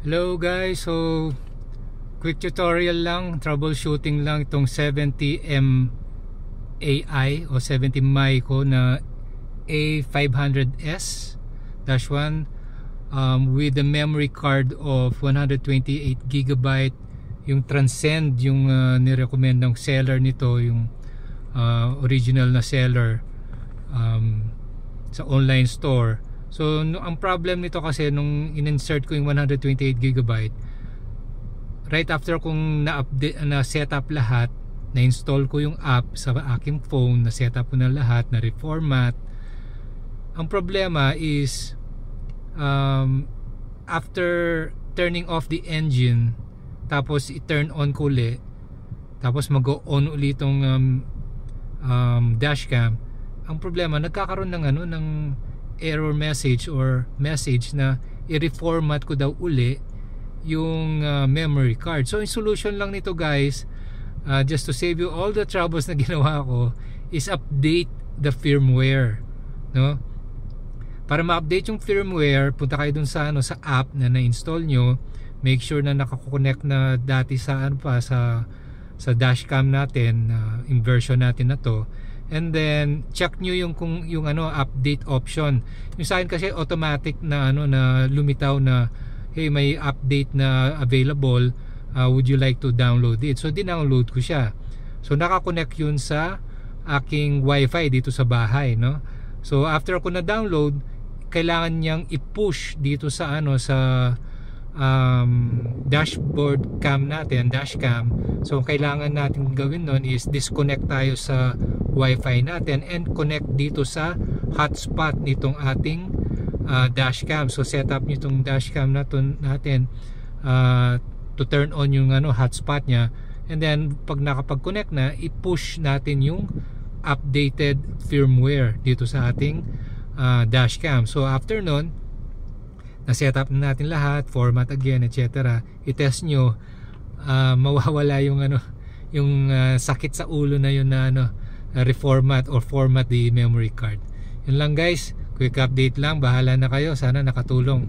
Hello guys, so quick tutorial lang, troubleshooting lang itong 70M AI o 70 MI ko na A500S-1 with a memory card of 128GB. Yung Transcend yung nirecommend ng seller nito, yung original na seller sa online store. So ang problem nito kasi nung in-insert ko yung 128GB, right after kong na-update, na-set up lahat, na-install ko yung app sa aking phone, na-set up ko na lahat, na-reformat. Ang problema is after turning off the engine, tapos i-turn on ko ulit, tapos mag-on ulit itong dashcam, ang problema, nagkakaroon ng ng error message or message na i-reformat ko daw uli yung memory card. So yung solution lang nito guys, just to save you all the troubles na ginawa ko, is update the firmware, no? Para ma-update yung firmware, punta kayo dun sa sa app na na-install nyo. Make sure na nakakukonect na dati sa sa dashcam natin, yung version natin na to. And then check nyo yung update option. Yung sa akin kasi automatic na na lumitaw na hey, may update na available, would you like to download it? So dinownload ko siya. So nakakonect yun sa aking wifi dito sa bahay, no? So after ko na download, kailangan niyang i-push dito sa sa dashboard cam natin, dashcam. So kailangan natin gawin nun is disconnect tayo sa wifi natin and connect dito sa hotspot nitong ating dashcam. So set up nitong dashcam natin to turn on yung hotspot niya, and then pag nakapag-connect na, i-push natin yung updated firmware dito sa ating dashcam. So after nun, na-set up na natin lahat, format again, etc. I-test nyo, mawawala yung yung sakit sa ulo na yun na reformat or format the memory card. Yun lang guys, quick update lang, bahala na kayo, sana nakatulong.